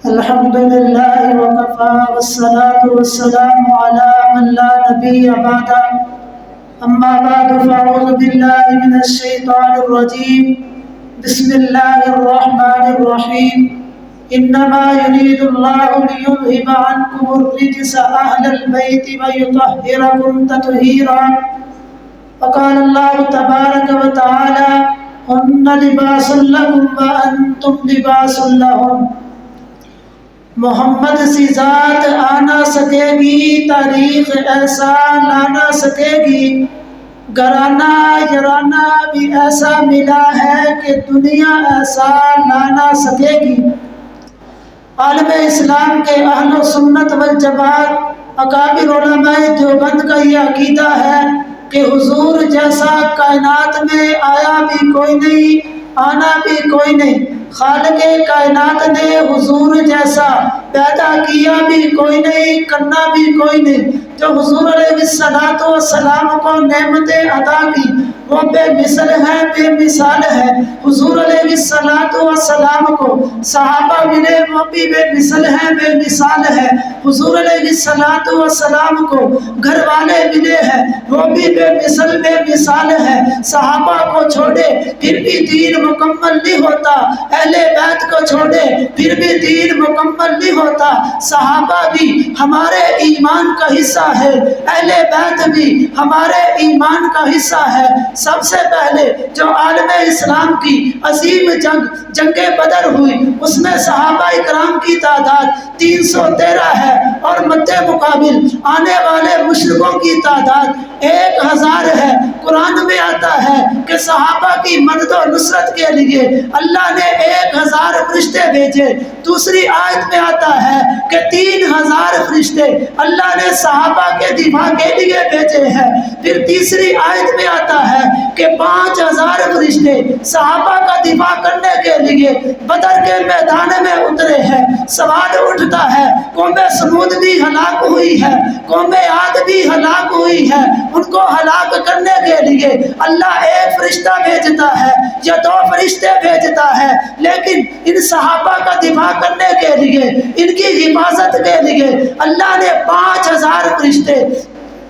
الحمد لله وكفى والصلاة والسلام على من لا نبي بعده أما بعد فأعوذ بالله من الشيطان الرجيم بسم الله الرحمن الرحيم إنما يريد الله ليذهب عنكم الرجس أهل البيت ويطهركم تطهيرا وقال الله تبارك وتعالى هن لباس لكم وأنتم لباس لهم محمد سی ذات آنا سکے گی، تاریخ ایسا لانا سکے گی، گھرانہ یارانہ بھی ایسا ملا ہے کہ دنیا ایسا لانا سکے گی۔ عالم اسلام کے اہل و سنت والجماعت اکابر علماء دیوبند کا یہ عقیدہ ہے کہ حضور جیسا کائنات میں آیا بھی کوئی نہیں، آنا بھی کوئی نہیں۔ خالق کائنات نے حضور جیسا پیدا کیا بھی کوئی نہیں، کرنا بھی کوئی نہیں۔ جو حضور علیہ السلام کو نعمتیں عطا کی وہ بے مثل ہے، بے مثال ہے۔ حضور علیہ السلام کو صحابہ ملے وہ بھی بے مثل ہے، بے مثال ہے۔ حضور علیہ السلام کو گھر والے ملے ہیں وہ بھی بے مثل، بے مثال ہے۔ صحابہ کو چھوڑے پھر بھی دین مکمل نہیں ہوتا، اہل بیت کو چھوڑے پھر بھی دین مکمل نہیں ہوتا۔ صحابہ بھی ہمارے ایمان کا حصہ ہے، اہل بیت بھی ہمارے ایمان کا حصہ ہے۔ سب سے پہلے جو عالم اسلام کی عظیم جنگ بدر ہوئی اس میں صحابہ اکرام کی تعداد 313 ہے اور مد مقابل آنے والے مشرکوں کی تعداد 1000 ہے۔ قرآن میں آتا ہے کہ صحابہ کی مدد و نصرت کے لیے اللہ نے 1000 فرشتے بھیجے۔ دوسری آیت میں آتا ہے کہ 3000 فرشتے اللہ نے صحابہ کے دفاع کے لیے بھیجے ہیں۔ پھر تیسری آیت میں آتا ہے کہ 5000 فرشتے صحابہ کا دفاع کرنے کے لیے بدر کے میدان میں اترے ہیں۔ سوال اٹھتا ہے قوم سمود بھی ہلاک ہوئی ہے، قوم عاد بھی ہلاک ہوئی ہے، ان کو ہلاک کرنے کے لیے اللہ ایک فرشتہ بھیجتا ہے یا 2 فرشتے بھیجتا ہے، لیکن ان صحابہ کا دفاع کرنے کے لیے، ان کی حفاظت کے لیے اللہ نے 5000 فرشتے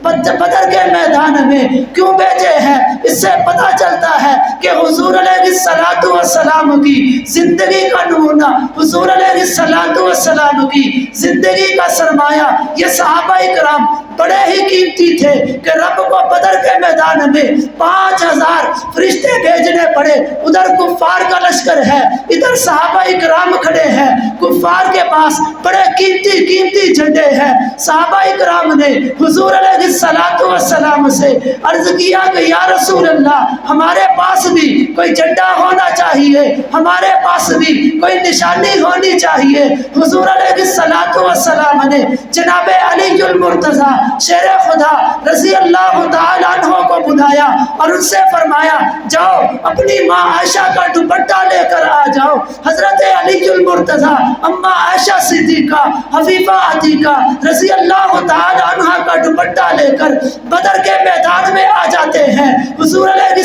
بدر کے میدان میں کیوں بھیجے ہیں؟ اس سے پتہ چلتا ہے کہ حضور علیہ السلام کی زندگی کا نمونہ، حضور علیہ السلام کی زندگی کا سرمایہ یہ صحابہ کرام بڑے ہی قیمتی تھے کہ رب کو بدر کے میدان میں 5000 فرشتے بھیجنے پڑے۔ ادھر کفار کا لشکر ہے، ادھر صحابہ کرام کھڑے ہیں، کفار کے پاس بڑے قیمتی جھنڈے ہیں۔ صحابہ کرام نے حضور علیہ السلام سے عرض کیا کہ یا رسول اللہ ہمارے پاس بھی کوئی جھنڈا ہونا چاہیے، ہمارے پاس بھی کوئی نشانی ہونی چاہیے۔ حضور علیہ السلام نے جناب علی المرتضیٰ شیر خدا رضی اللہ تعالیٰ عنہ کو بلایا اور ان سے فرمایا جاؤ اپنی ماں عائشہ کا دوپٹہ لے کر آ جاؤ۔ حضرت علی المرتضیٰ اما عائشہ صدیقہ حفیفہ عتیقہ رضی اللہ تعالیٰ عنہ کا دوپٹہ لے کر بدر کے میدان میں آ جاتے ہیں۔ حضور علیہ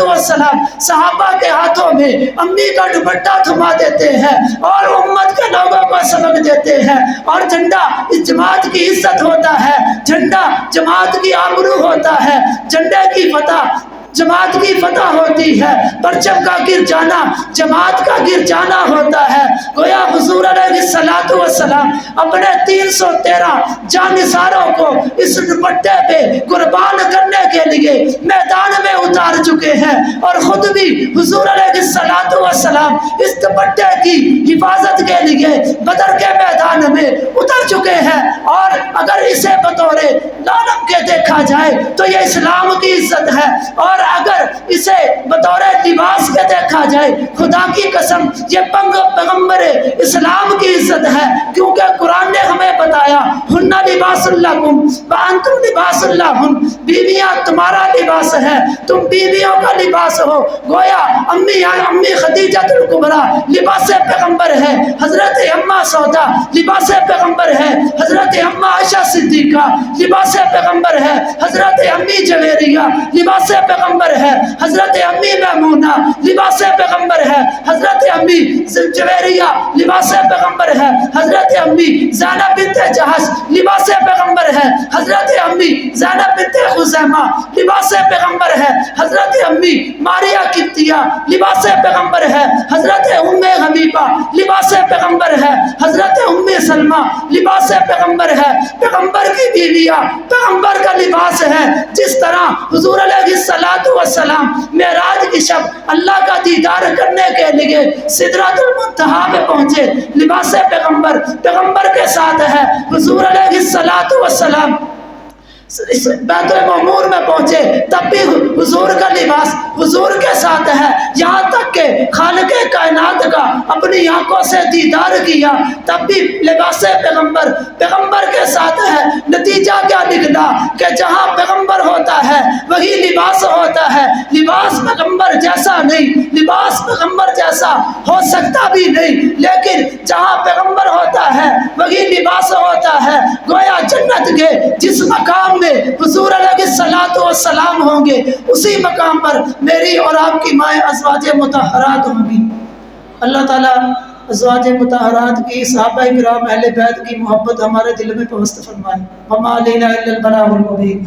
السلام صحابہ کے ہاتھوں میں امی کا دوپٹہ تھما دیتے ہیں اور امت کے لوگوں کو سبق دیتے ہیں، اور جھنڈا اس جماعت کی عزت ہوتا ہے، جھنڈا جماعت کی آبرو ہوتا ہے، جھنڈے کی فتح جماعت کی فتح ہوتی ہے، پرچم کا گر جانا جماعت کا گر جانا ہوتا ہے۔ گویا حضور علیہ السلام اپنے 313 جانثاروں کو اس دوپٹے پہ قربان کرنے کے لیے میدان میں اتار چکے ہیں، اور خود بھی حضور علیہ السلام اس دوپٹے کی حفاظت کے لیے بدر کے میدان میں اتر چکے ہیں۔ اور اگر اسے بطور لالم کے دیکھا جائے تو یہ اسلام کی عزت ہے، اور اگر اسے بطور لباس کے دیکھا جائے خدا کی قسم یہ پیغمبر اسلام کی عزت ہے، کیونکہ قرآن نے ہمیں بتایا ہن ہن لباس لکم وانتم لباس لہن، بیویاں تمہارا لباس ہے، تم بیویوں کا لباس ہو۔ گویا امی خدیجہ الکبریٰ لباس پیغمبر ہے، حضرت اماں سودا لباس پیغمبر ہے، حضرت اماں عائشہ صدیقہ لباس پیغمبر ہے، حضرت امی جویریہ لباس پیغمبر ہے، حضرت امی میمونہ لباس پیغمبر ہے، حضرت امی جویریہ لباس پیغمبر ہے، حضرت امی زینب بنت جہش لباس پیغمبر ہے، حضرت امی زینب بنت خزیمہ لباس پیغمبر ہے، حضرت امی ماریہ قبطیہ لباس پیغمبر ہے، حضرت ام حبیبہ لباس پیغمبر ہے، حضرت ام سلمہ لباس پیغمبر ہے۔ پیغمبر کی بیویاں پیغمبر کا لباس ہے۔ جس طرح حضور علیہ السلام معراج کی شب اللہ کا دیدار کرنے کے لیے سدرۃ المنتہا میں پہنچے، لباس پیغمبر کے ساتھ ہے۔ حضور علیہ السلام بیت المعمور میں پہنچے، تب بھی حضور کا لباس حضور کے ساتھ ہے، یہاں تک کہ خالق کائنات کا اپنی آنکھوں سے دیدار کیا، تب بھی لباس پیغمبر کے ساتھ ہے۔ نتیجہ کیا نکلا کہ جہاں پیغمبر ہوتا ہے وہی لباس ہوتا ہے۔ لباس پیغمبر جیسا نہیں، لباس پیغمبر جیسا ہو سکتا بھی نہیں، لیکن جہاں پیغمبر ہوتا ہے وہی لباس ہوتا ہے۔ گویا جنت کے جس مقام میں حضور علیہ السلام ہوں گے، اسی مقام پر میری اور آپ کی مائیں ازواج مطہرات ہوں گی۔ اللہ تعالیٰ ازواج مطہرات کی، صحابہ کرام اہل بیت کی محبت ہمارے دل میں پست فرمائے۔ وما علینا الا البلاغ المبین۔